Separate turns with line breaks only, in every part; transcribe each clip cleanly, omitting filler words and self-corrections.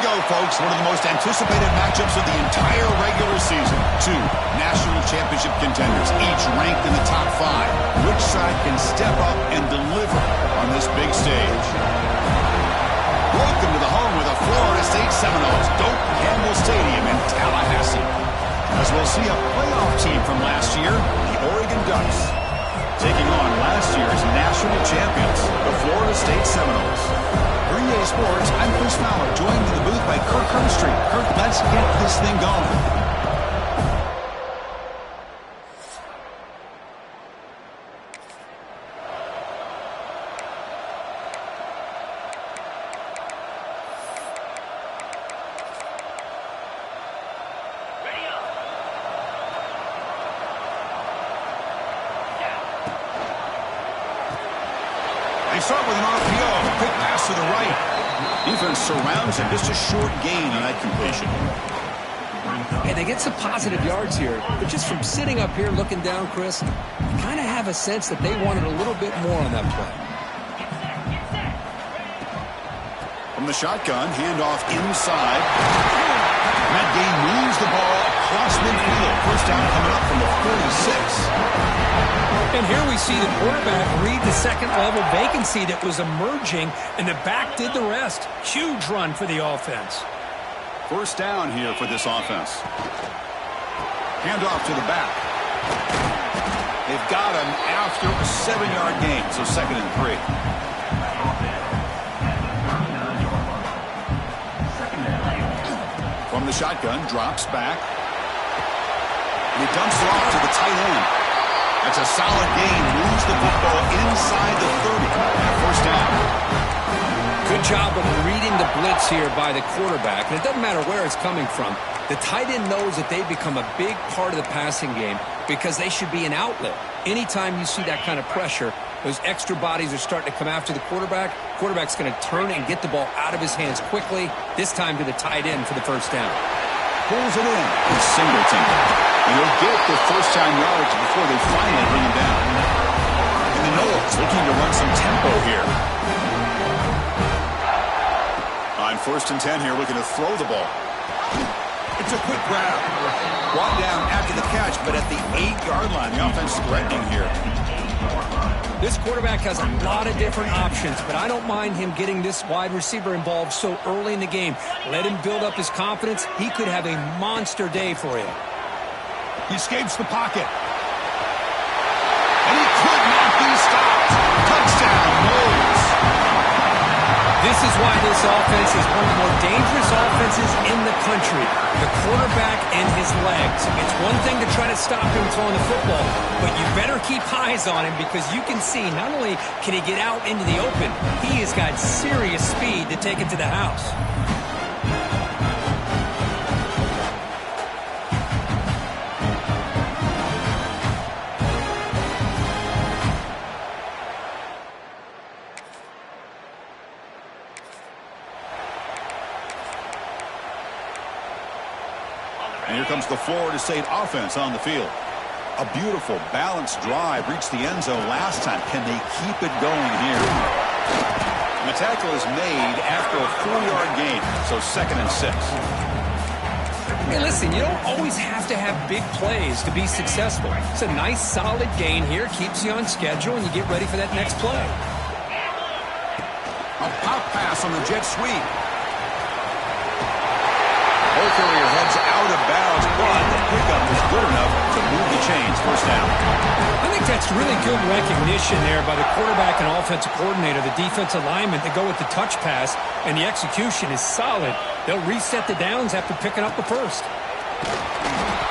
go, folks. One of the most anticipated matchups of the entire regular season. Two national championship contenders, each ranked in the top 5. Which side can step up and deliver on this big stage? Welcome to the home of the Florida State Seminoles, Doak Campbell Stadium in Tallahassee. As we'll see a playoff team from last year, the Oregon Ducks, taking on last year's national champions, the Florida State Seminoles. For EA Sports, I'm Chris Fowler, joined in the booth by Kirk Herbstreit. Kirk, let's get this thing going. They start with an RPO, quick pass to the right. Defense surrounds him, just a short gain on that completion.
Hey, they get some positive yards here, but just from sitting up here looking down, Chris, you kind of have a sense that they wanted a little bit more on that play.
From the shotgun, handoff inside. Matt Gay moves the ball across midfield. First down coming up from the 46.
And here we see the quarterback read the second-level vacancy that was emerging, and the back did the rest. Huge run for the offense.
First down here for this offense. Handoff to the back. They've got him after a 7-yard gain, so 2nd and 3. From the shotgun, drops back. And he dumps it off to the tight end. That's a solid gain. Moves the football inside the 30. And first down.
Good job of reading the blitz here by the quarterback. And it doesn't matter where it's coming from. The tight end knows that they've become a big part of the passing game because they should be an outlet. Anytime you see that kind of pressure, those extra bodies are starting to come after the quarterback. Quarterback's going to turn and get the ball out of his hands quickly, this time to the tight end for the first down.
Pulls it in. It's Singleton. And he'll get the first-down yards before they finally bring him down. And the Noles looking to run some tempo here. On 1st and 10 here, looking to throw the ball. It's a quick grab. Brought down after the catch, but at the 8-yard line, the offense threatening here.
This quarterback has a lot of different options, but I don't mind him getting this wide receiver involved so early in the game. Let him build up his confidence. He could have a monster day for you.
He escapes the pocket. And he could not be stopped. Touchdown, Noles.
This is why this offense is one of the more dangerous offenses in the country. The quarterback and his legs. It's one thing to try to stop him throwing the football, but you better keep eyes on him because you can see not only can he get out into the open, he has got serious speed to take it to the house.
And here comes the Florida State offense on the field. A beautiful, balanced drive reached the end zone last time. Can they keep it going here? And the tackle is made after a 4-yard gain, so 2nd and 6.
Hey, listen, you don't always have to have big plays to be successful. It's a nice, solid gain here. Keeps you on schedule, and you get ready for that next play.
A pop pass on the jet sweep. Ball carrier heads out of bounds, but the pickup is good enough to move the chains. First down.
I think that's really good recognition there by the quarterback and offensive coordinator, the defensive lineman, to go with the touch pass, and the execution is solid. They'll reset the downs after picking up the first.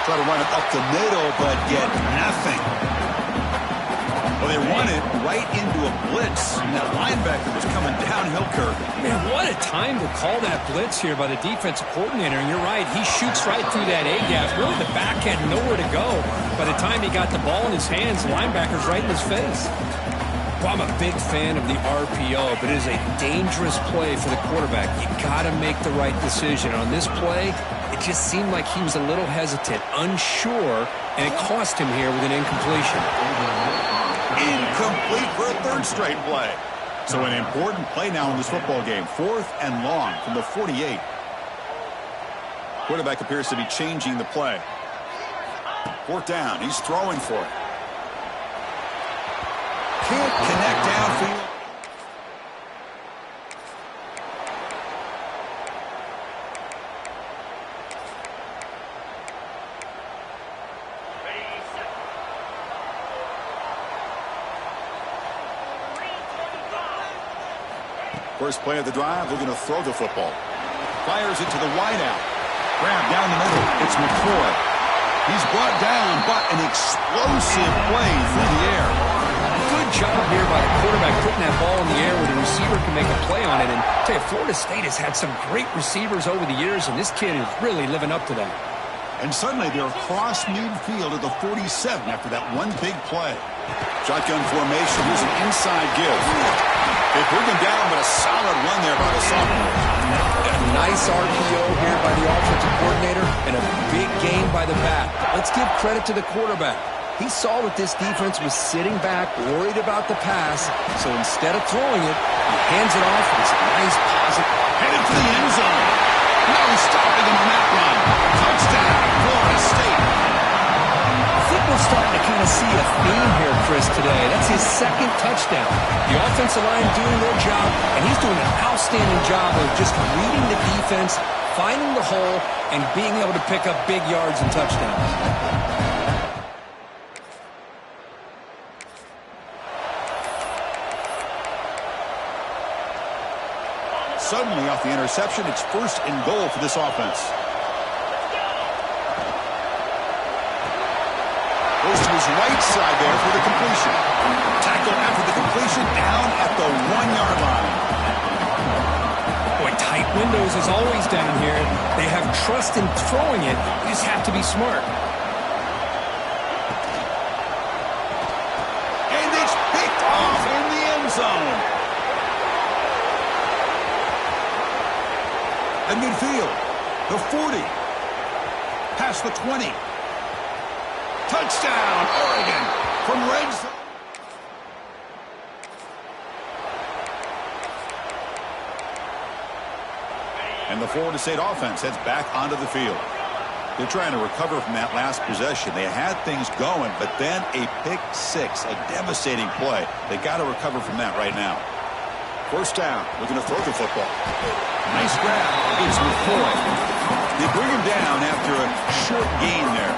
Try to run it up the middle, but get nothing. Well, they run it right into a blitz, and that linebacker was coming downhill, Kirk.
Man, what a time to call that blitz here by the defensive coordinator. And you're right, he shoots right through that A-gap. Really, the back had nowhere to go. By the time he got the ball in his hands, the linebacker's right in his face. Well, I'm a big fan of the RPO, but it is a dangerous play for the quarterback. You got to make the right decision. On this play, it just seemed like he was a little hesitant, unsure, and it cost him here with an incompletion.
Incomplete for a 3rd straight play. So an important play now in this football game. 4th and long from the 48. Quarterback appears to be changing the play. 4th down. He's throwing for it. Can't connect downfield. First play of the drive, they're going to throw the football. Fires it to the wideout. Grab down the middle. It's McCoy. He's brought down, but an explosive play through the air.
Good job here by the quarterback putting that ball in the air where the receiver can make a play on it. And I tell you, Florida State has had some great receivers over the years, and this kid is really living up to that.
And suddenly they're across midfield at the 47 after that one big play. Shotgun formation. Here's an inside give. They bring him down, but a solid run there by the sophomore.
A nice RPO here by the offensive coordinator and a big gain by the back. But let's give credit to the quarterback. He saw that this defense was sitting back, worried about the pass, so instead of throwing it, he hands it off. It's a nice positive.
Headed for the end zone. No stopping him on that run. Touchdown, Florida State.
I think we're starting to kind of see a theme here, Chris, today. That's his 2nd touchdown. The offensive line doing their job, and he's doing an outstanding job of just reading the defense, finding the hole, and being able to pick up big yards and touchdowns.
Suddenly, off the interception, it's 1st and goal for this offense. Goes to his right side there for the completion. Tackle after the completion down at the 1-yard line.
Boy, tight windows as always down here. They have trust in throwing it. You just have to be smart.
And it's picked off in the end zone. At midfield, the 40. Past the 20. Touchdown, Oregon, from red zone. And the Florida State offense heads back onto the field. They're trying to recover from that last possession. They had things going, but then a pick 6, a devastating play. They got to recover from that right now. 1st down, looking to throw the football. Nice grab. It's McCoy. They bring him down after a short gain there.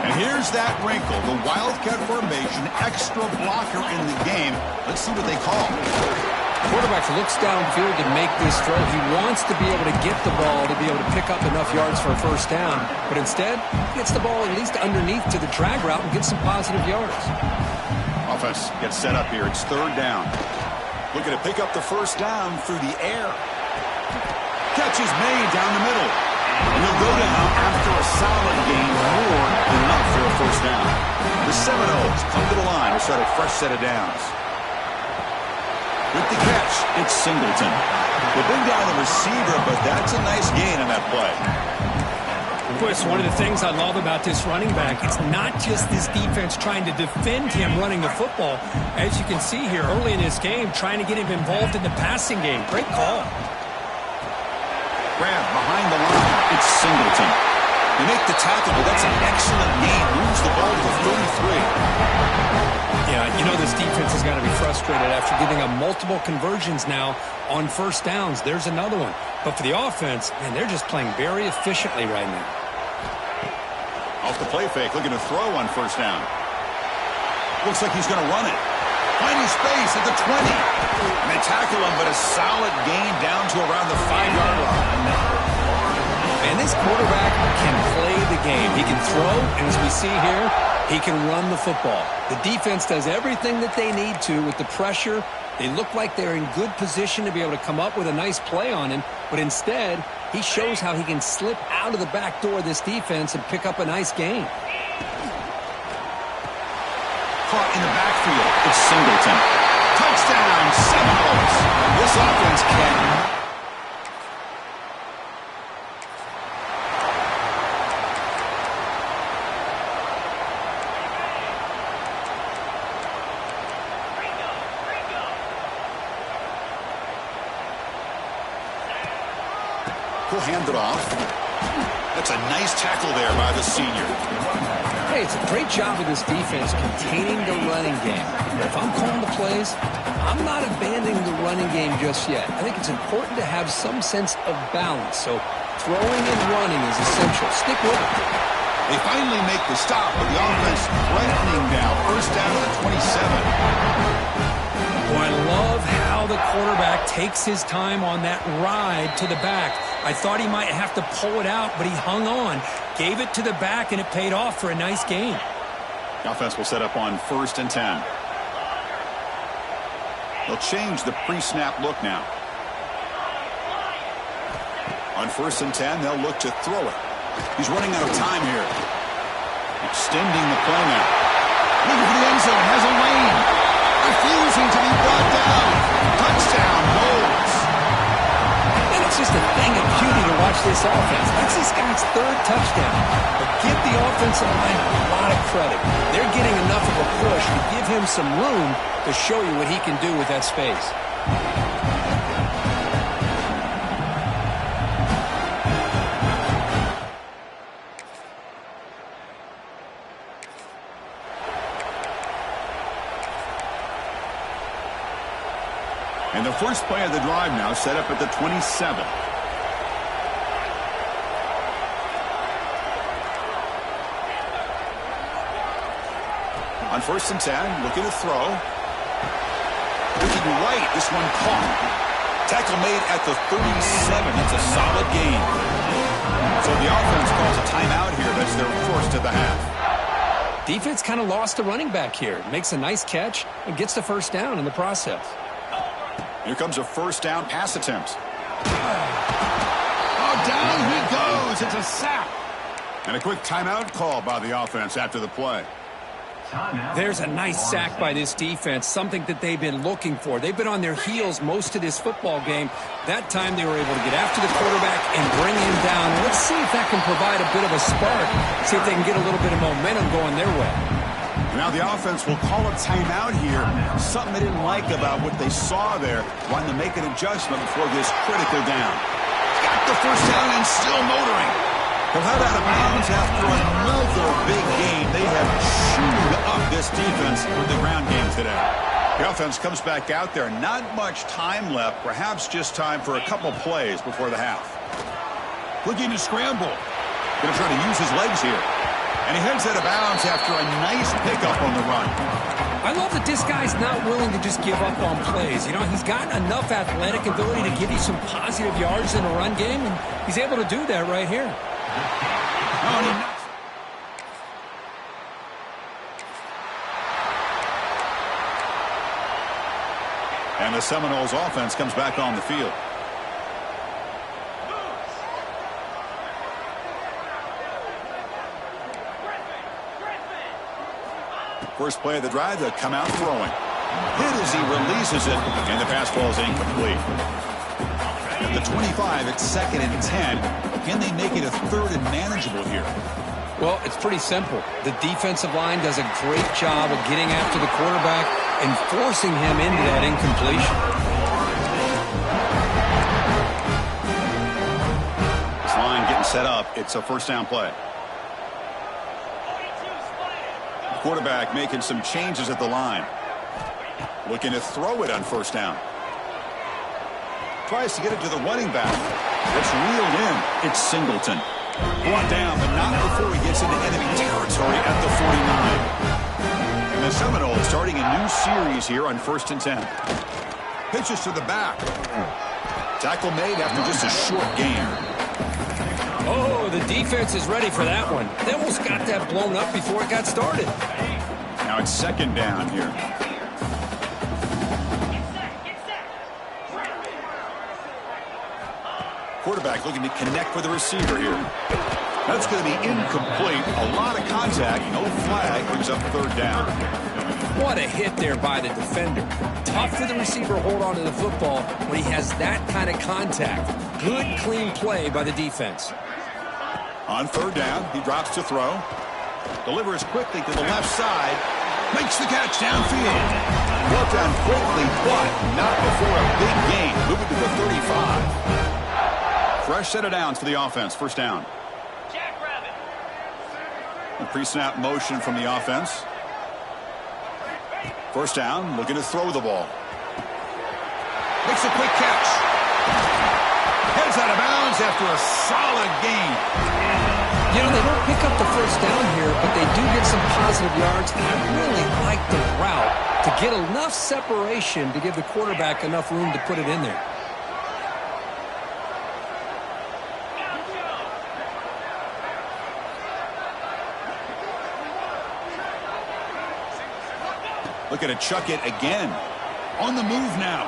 And here's that wrinkle, the Wildcat formation, extra blocker in the game. Let's see what they call.
Quarterback looks downfield to make this throw. He wants to be able to get the ball to be able to pick up enough yards for a 1st down. But instead, he gets the ball at least underneath to the drag route and gets some positive yards.
Offense gets set up here. It's 3rd down. Looking to pick up the 1st down through the air. Catch is made down the middle. And he'll go down after a solid gain, more than enough for a 1st down. The Seminoles come to the line to start a fresh set of downs. With the catch, it's Singleton. They bring down the receiver, but that's a nice gain on that play.
Chris, one of the things I love about this running back, it's not just this defense trying to defend him running the football. As you can see here early in this game, trying to get him involved in the passing game. Great call.
Grab behind the line. It's Singleton. They make the tackle, but that's an excellent gain. Moves the ball to the 33.
Yeah, you know this defense has got to be frustrated after giving up multiple conversions now on 1st downs. There's another one. But for the offense, man, they're just playing very efficiently right now.
Off the play fake, looking to throw on 1st down. Looks like he's going to run it. Finding space at the 20. And they tackle him, but a solid gain down to around the 5-yard line.
And this quarterback can play the game. He can throw, and as we see here, he can run the football. The defense does everything that they need to with the pressure. They look like they're in good position to be able to come up with a nice play on him, but instead, he shows how he can slip out of the back door of this defense and pick up a nice gain.
Caught in the backfield, it's Singleton. Touchdown, Seminoles. This offense can... He'll hand it off. That's a nice tackle there by the senior.
Hey, it's a great job of this defense containing the running game. If I'm calling the plays, I'm not abandoning the running game just yet. I think it's important to have some sense of balance. So throwing and running is essential. Stick with it.
They finally make the stop, but the offense threatening now. First down to the 27.
Boy, I love how the quarterback takes his time on that ride to the back. I thought he might have to pull it out, but he hung on, gave it to the back, and it paid off for a nice gain.
The offense will set up on 1st and 10. They'll change the pre-snap look now. On 1st and 10, they'll look to throw it. He's running out of time here. Extending the play now. Looking for the end zone. Has a lane. Refusing to be brought down. Touchdown, Knowles.
And it's just a thing of beauty to watch this offense. That's this guy's 3rd touchdown. But give the offensive line a lot of credit. They're getting enough of a push to give him some room to show you what he can do with that space.
And the first play of the drive now set up at the 27. On 1st and 10, looking to throw. Looking right, this one caught. Tackle made at the 37. That's a solid gain. So the offense calls a timeout here. That's their first of the half.
Defense kind of lost a running back here. Makes a nice catch and gets the first down in the process.
Here comes a first down pass attempt. Oh, down he goes. It's a sack. And a quick timeout call by the offense after the play.
There's a nice sack by this defense, something that they've been looking for. They've been on their heels most of this football game. That time they were able to get after the quarterback and bring him down. Let's see if that can provide a bit of a spark, see if they can get a little bit of momentum going their way.
Now the offense will call a timeout here. Something they didn't like about what they saw there. Wanting to make an adjustment before this critical down. Got the first down and still motoring. He'll head out of bounds after another big game. They have chewed up this defense with the ground game today. The offense comes back out there. Not much time left. Perhaps just time for a couple plays before the half. Looking to scramble. Going to try to use his legs here. And he heads out of bounds after a nice pickup on the run.
I love that this guy's not willing to just give up on plays. You know, he's got enough athletic ability to give you some positive yards in a run game, and he's able to do that right here.
And the Seminoles offense comes back on the field. First play of the drive, they'll come out throwing. Hit as he releases it, and the pass ball is incomplete. At the 25, it's 2nd and 10. Can they make it a 3rd and manageable here?
Well, it's pretty simple. The defensive line does a great job of getting after the quarterback and forcing him into that incompletion.
This line getting set up. It's a first down play. Quarterback making some changes at the line. Looking to throw it on first down. Tries to get it to the running back. It's reeled in. It's Singleton. Brought down, but not before he gets into enemy territory at the 49. And the Seminoles starting a new series here on 1st and 10. Pitches to the back. Tackle made after just a short gain.
Oh, the defense is ready for that one. They almost got that blown up before it got started.
Now it's 2nd down here. Quarterback looking to connect with the receiver here. That's going to be incomplete. A lot of contact. No flag. Brings up 3rd down.
What a hit there by the defender. Tough for the receiver to hold on to the football when he has that kind of contact. Good, clean play by the defense.
On 3rd down, he drops to throw. Delivers quickly to the left side. Makes the catch downfield. Brought down quickly, but not before a big gain. Moving to the 35. Fresh set of downs for the offense. First down. A pre-snap motion from the offense. First down, looking to throw the ball. Makes a quick catch. Heads out of bounds after a solid gain.
You know, they don't pick up the first down here, but they do get some positive yards. And I really like the route to get enough separation to give the quarterback enough room to put it in there.
Looking to chuck it again. On the move now.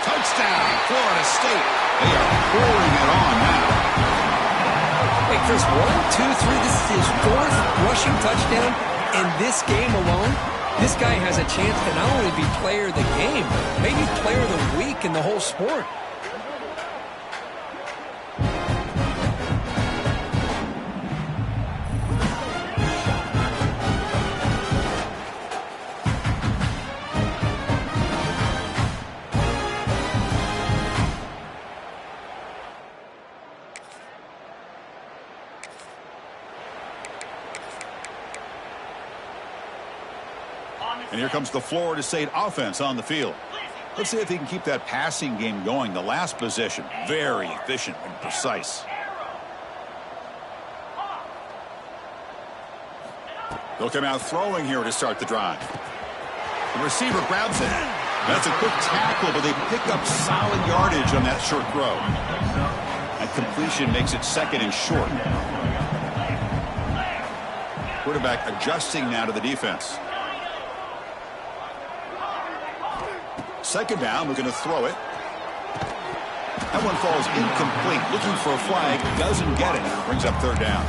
Touchdown, Florida State. They are pouring it on now.
Hey, Chris, 1, 2, 3. This is his 4th rushing touchdown in this game alone. This guy has a chance to not only be player of the game, maybe player of the week in the whole sport.
And here comes the Florida State offense on the field. Let's see if he can keep that passing game going. The last possession, very efficient and precise. They'll come out throwing here to start the drive. The receiver grabs it. That's a quick tackle, but they pick up solid yardage on that short throw. That completion makes it second and short. Quarterback adjusting now to the defense. Second down, we're going to throw it. That one falls incomplete. Looking for a flag, doesn't get it. Brings up third down.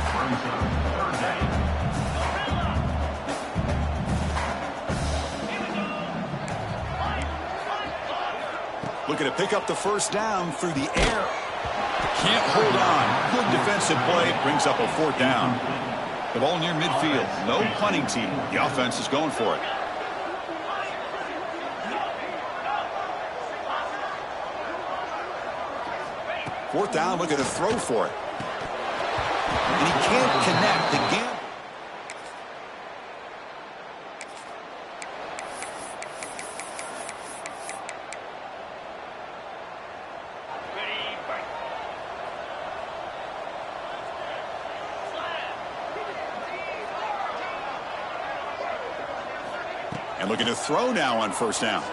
Looking to pick up the first down through the air. Can't hold on. Good defensive play. Brings up a fourth down. The ball near midfield. No punting team. The offense is going for it. Fourth down, looking to throw for it. And he can't connect the game. And looking to throw now on first down.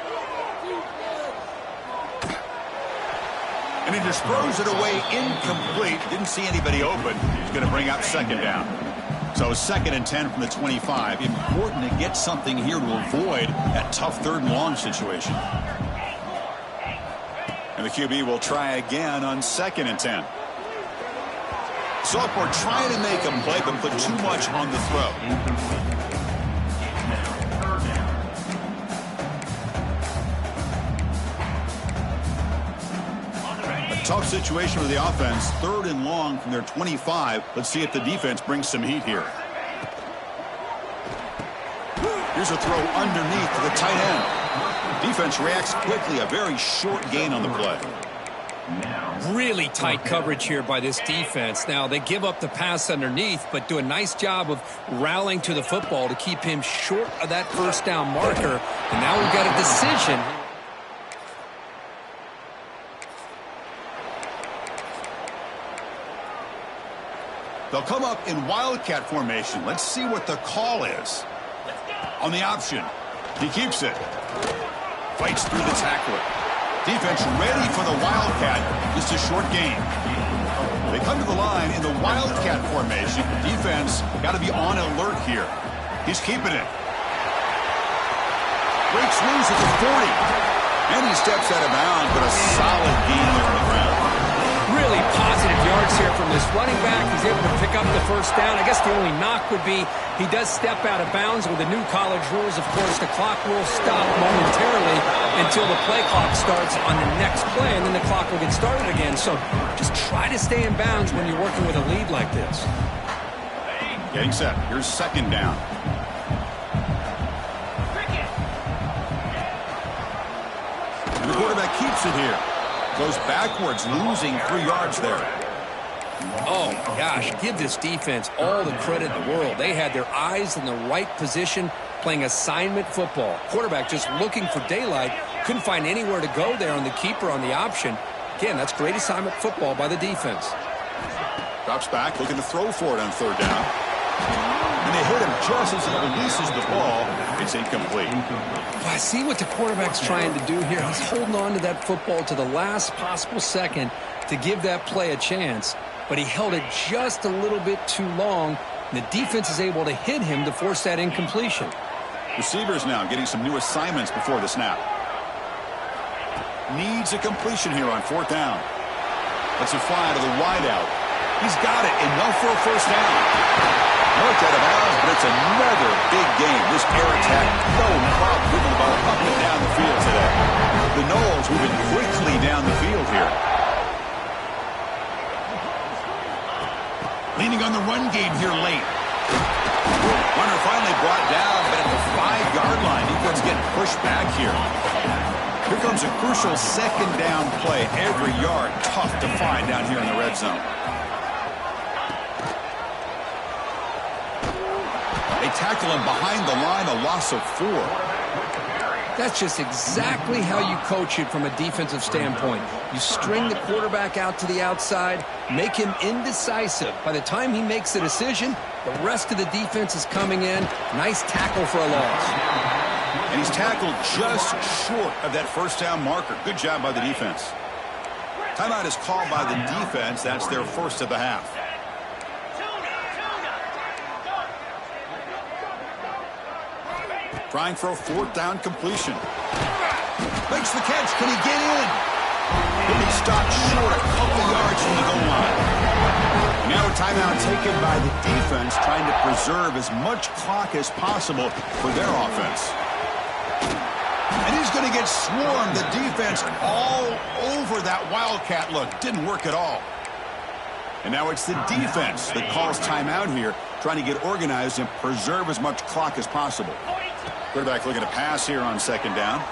And he just throws it away incomplete. Didn't see anybody open. He's going to bring up second down. So 2nd and 10 from the 25. Important to get something here to avoid that tough 3rd and long situation. And the QB will try again on 2nd and 10. Sophomore trying to make a play, but put too much on the throw. Tough situation with the offense. 3rd and long from their 25. Let's see if the defense brings some heat here. Here's a throw underneath to the tight end. Defense reacts quickly. A very short gain on the play.
Really tight coverage here by this defense. Now, they give up the pass underneath, but do a nice job of rallying to the football to keep him short of that first down marker. And now we've got a decision.
They'll come up in wildcat formation. Let's see what the call is. On the option, he keeps it. Fights through the tackler. Defense ready for the wildcat. Just a short gain. They come to the line in the wildcat formation. Defense got to be on alert here. He's keeping it. Breaks loose at the 40. And he steps out of bounds, but a solid gain there on the ground.
Really positive yards here from this running back. He's able to pick up the first down. I guess the only knock would be he does step out of bounds with the new college rules. Of course, the clock will stop momentarily until the play clock starts on the next play, and then the clock will get started again. So just try to stay in bounds when you're working with a lead like this.
Getting set. Here's second down. And the quarterback keeps it here. Goes backwards, losing 3 yards there.
Oh, gosh, give this defense all the credit in the world. They had their eyes in the right position, playing assignment football. Quarterback just looking for daylight. Couldn't find anywhere to go there on the keeper on the option. Again, that's great assignment football by the defense.
Drops back, looking to throw for it on 3rd down. And they hit him just as he releases the ball. It's incomplete.
I see what the quarterback's trying to do here. He's holding on to that football to the last possible second to give that play a chance. But he held it just a little bit too long. And the defense is able to hit him to force that incompletion.
Receivers now getting some new assignments before the snap. Needs a completion here on 4th down. Lets it fly to the wideout. He's got it, enough for a 1st down. Marked out of bounds, but it's another big game. This air attack, no problem moving the ball up and down the field today. The Noles moving quickly down the field here. Leaning on the run game here late. Runner finally brought down, but at the 5-yard line, defense getting pushed back here. Here comes a crucial 2nd down play. Every yard tough to find down here in the red zone. They tackle him behind the line, a loss of 4.
That's just exactly how you coach it from a defensive standpoint. You string the quarterback out to the outside, make him indecisive. By the time he makes the decision, the rest of the defense is coming in. Nice tackle for a loss.
And he's tackled just short of that 1st down marker. Good job by the defense. Timeout is called by the defense. That's their 1st of the half. Trying for a 4th down completion. Makes the catch. Can he get in? He'll be stopped short a couple yards from the goal line. Now a timeout taken by the defense, trying to preserve as much clock as possible for their offense. And he's going to get swarmed. The defense all over that Wildcat look. Didn't work at all. And now it's the defense that calls timeout here, trying to get organized and preserve as much clock as possible. Quarterback looking to pass here on 2nd down.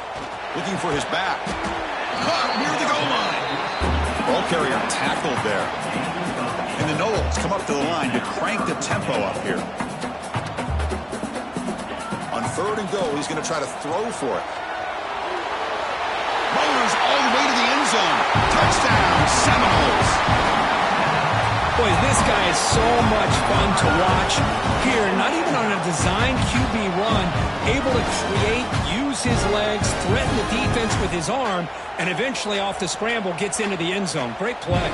Looking for his back. Caught near the goal line. Ball carrier tackled there. And the Noles come up to the line to crank the tempo up here. On 3rd and goal, he's going to try to throw for it. Rollers all the way to the end zone. Touchdown, Seminoles.
Boy, this guy is so much fun to watch here. Not even on a designed QB run, able to create, use his legs, threaten the defense with his arm, and eventually off the scramble gets into the end zone. Great play.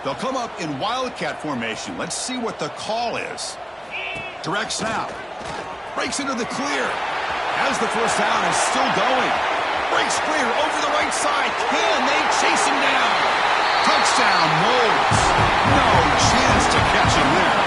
They'll come up in Wildcat formation. Let's see what the call is. Direct snap. Breaks into the clear. As the 1st down is still going. Breaks clear over the right side. Can they chase him down? Touchdown, Noles. No chance to catch him there.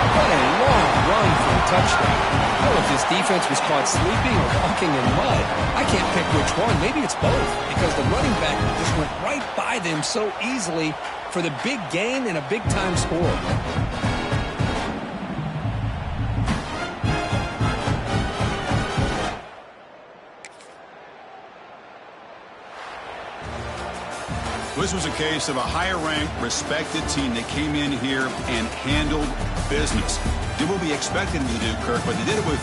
What a long run for a touchdown. I don't know if this defense was caught sleeping or walking in mud. I can't pick which one. Maybe it's both, because the running back just went right by them so easily for the big gain and a big-time score.
This was a case of a higher-ranked, respected team that came in here and handled business. Did what we expected them to do, Kirk, but they did it with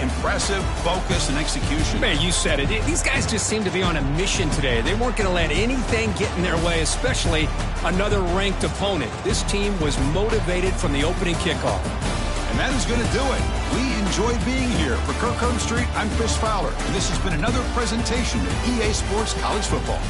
impressive focus and execution.
Man, you said it. These guys just seem to be on a mission today. They weren't going to let anything get in their way, especially another ranked opponent. This team was motivated from the opening kickoff.
And that is going to do it. We enjoyed being here. For Kirk Street, I'm Chris Fowler, and this has been another presentation of EA Sports College Football.